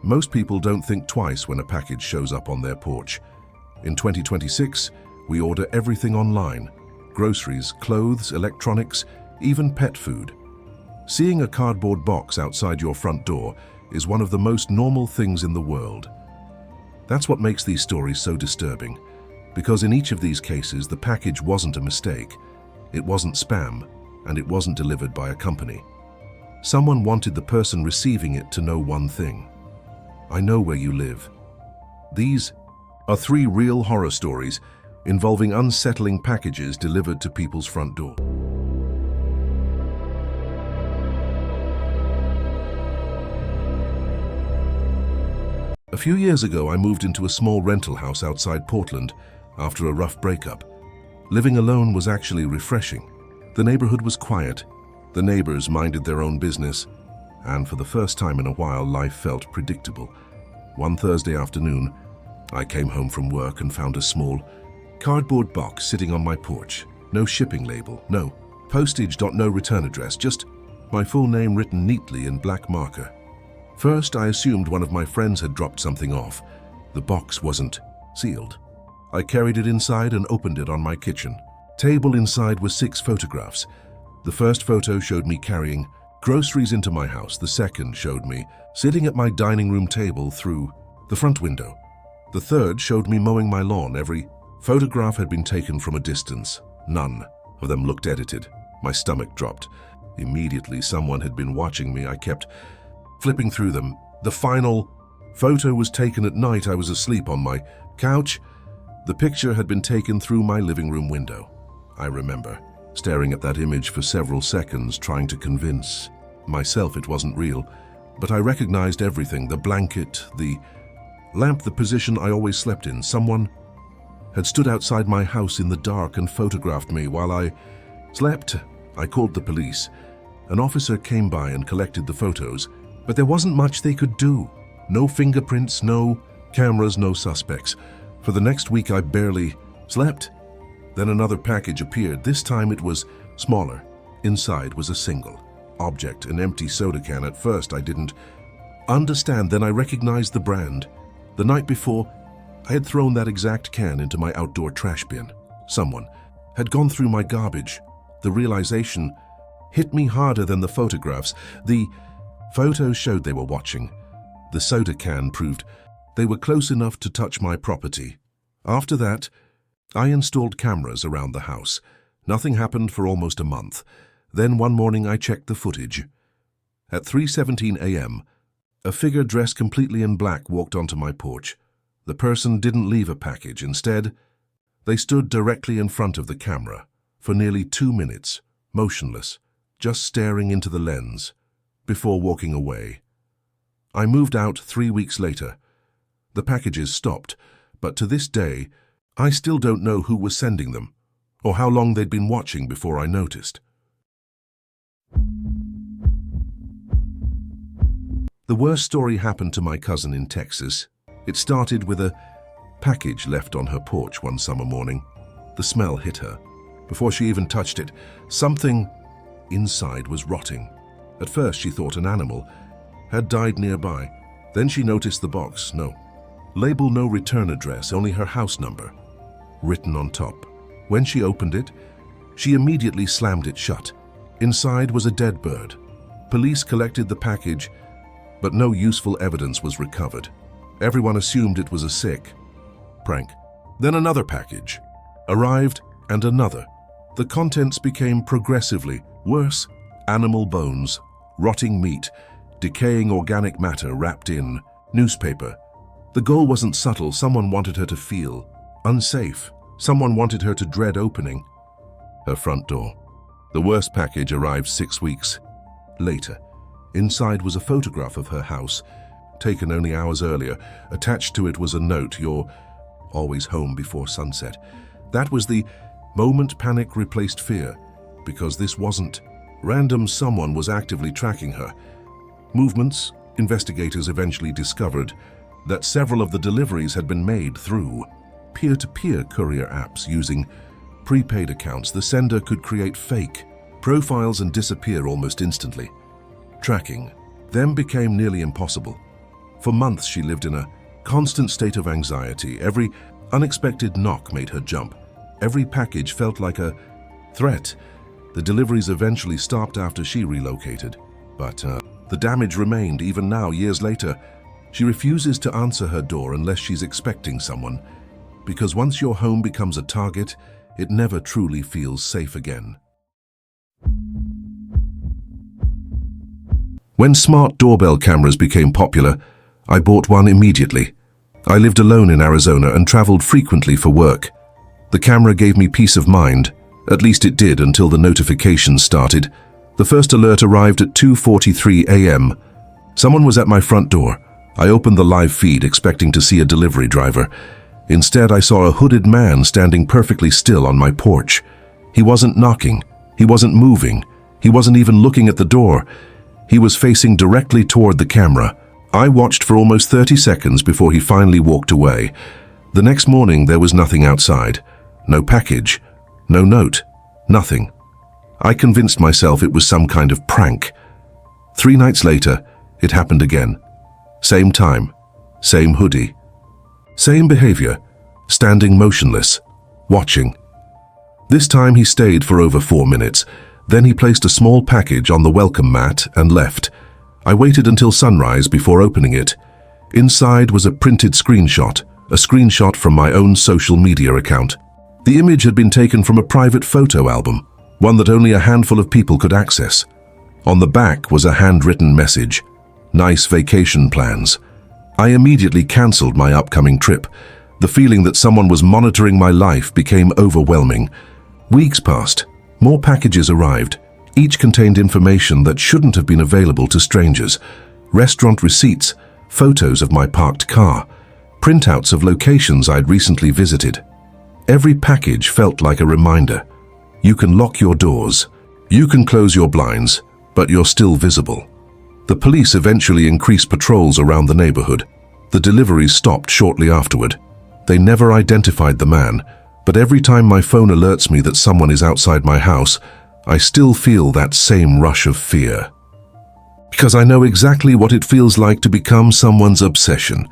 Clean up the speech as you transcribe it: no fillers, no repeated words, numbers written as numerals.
Most people don't think twice when a package shows up on their porch. In 2026, we order everything online: groceries, clothes, electronics, even pet food. Seeing a cardboard box outside your front door is one of the most normal things in the world. That's what makes these stories so disturbing, because in each of these cases, the package wasn't a mistake, it wasn't spam, and it wasn't delivered by a company. Someone wanted the person receiving it to know one thing: I know where you live. These are 3 real horror stories involving unsettling packages delivered to people's front door. A few years ago, I moved into a small rental house outside Portland after a rough breakup. Living alone was actually refreshing. The neighborhood was quiet, the neighbors minded their own business, and for the first time in a while, life felt predictable. One Thursday afternoon, I came home from work and found a small cardboard box sitting on my porch. No shipping label, no postage, no return address, just my full name written neatly in black marker. First, I assumed one of my friends had dropped something off. The box wasn't sealed. I carried it inside and opened it on my kitchen table. Inside were 6 photographs. The first photo showed me carrying groceries into my house. The second showed me sitting at my dining room table through the front window. The third showed me mowing my lawn. Every photograph had been taken from a distance. None of them looked edited. My stomach dropped. Immediately, someone had been watching me. I kept flipping through them. The final photo was taken at night. I was asleep on my couch. The picture had been taken through my living room window. I remember staring at that image for several seconds, trying to convince myself it wasn't real. But I recognized everything: the blanket, the lamp, the position I always slept in. Someone had stood outside my house in the dark and photographed me while I slept. I called the police. An officer came by and collected the photos, but there wasn't much they could do. No fingerprints, no cameras, no suspects. For the next week, I barely slept. Then another package appeared. This time it was smaller. Inside was a single object, an empty soda can. At first, I didn't understand. Then I recognized the brand. The night before, I had thrown that exact can into my outdoor trash bin. Someone had gone through my garbage. The realization hit me harder than the photographs. The photos showed they were watching. The soda can proved they were close enough to touch my property. After that, I installed cameras around the house. Nothing happened for almost a month. Then one morning I checked the footage. At 3:17 a.m., a figure dressed completely in black walked onto my porch. The person didn't leave a package. Instead, they stood directly in front of the camera for nearly 2 minutes, motionless, just staring into the lens, before walking away. I moved out 3 weeks later. The packages stopped, but to this day, I still don't know who was sending them or how long they'd been watching before I noticed. The worst story happened to my cousin in Texas. It started with a package left on her porch one summer morning. The smell hit her. Before she even touched it, something inside was rotting. At first, she thought an animal had died nearby. Then she noticed the box. No label, no return address, only her house number written on top. When she opened it, she immediately slammed it shut. Inside was a dead bird. Police collected the package, but no useful evidence was recovered. Everyone assumed it was a sick prank. Then another package arrived, and another. The contents became progressively worse: animal bones, rotting meat, decaying organic matter wrapped in newspaper. The goal wasn't subtle. Someone wanted her to feel unsafe. Someone wanted her to dread opening her front door. The worst package arrived 6 weeks later. Inside was a photograph of her house, taken only hours earlier. Attached to it was a note: "You're always home before sunset." That was the moment panic replaced fear, because this wasn't random. Someone was actively tracking her movements. Investigators eventually discovered that several of the deliveries had been made through peer-to-peer courier apps using prepaid accounts. The sender could create fake profiles and disappear almost instantly. Tracking them became nearly impossible. For months she lived in a constant state of anxiety. Every unexpected knock made her jump. Every package felt like a threat. The deliveries eventually stopped after she relocated. But the damage remained even now, years later. She refuses to answer her door unless she's expecting someone. Because once your home becomes a target, it never truly feels safe again. When smart doorbell cameras became popular, I bought one immediately. I lived alone in Arizona and traveled frequently for work. The camera gave me peace of mind. At least it did until the notifications started. The first alert arrived at 2:43 a.m. Someone was at my front door. I opened the live feed expecting to see a delivery driver. Instead, I saw a hooded man standing perfectly still on my porch. He wasn't knocking. He wasn't moving. He wasn't even looking at the door. He was facing directly toward the camera. I watched for almost 30 seconds before he finally walked away. The next morning, there was nothing outside. No package. No note. Nothing. I convinced myself it was some kind of prank. 3 nights later, it happened again. Same time. Same hoodie. Same behavior. Standing motionless. Watching. This time he stayed for over 4 minutes. Then he placed a small package on the welcome mat and left. I waited until sunrise before opening it. Inside was a printed screenshot, a screenshot from my own social media account. The image had been taken from a private photo album, one that only a handful of people could access. On the back was a handwritten message, "Nice vacation plans." I immediately cancelled my upcoming trip. The feeling that someone was monitoring my life became overwhelming. Weeks passed. More packages arrived. Each contained information that shouldn't have been available to strangers. Restaurant receipts, photos of my parked car, printouts of locations I'd recently visited. Every package felt like a reminder. You can lock your doors. You can close your blinds, but you're still visible. The police eventually increased patrols around the neighborhood. The deliveries stopped shortly afterward. They never identified the man, but every time my phone alerts me that someone is outside my house, I still feel that same rush of fear. Because I know exactly what it feels like to become someone's obsession.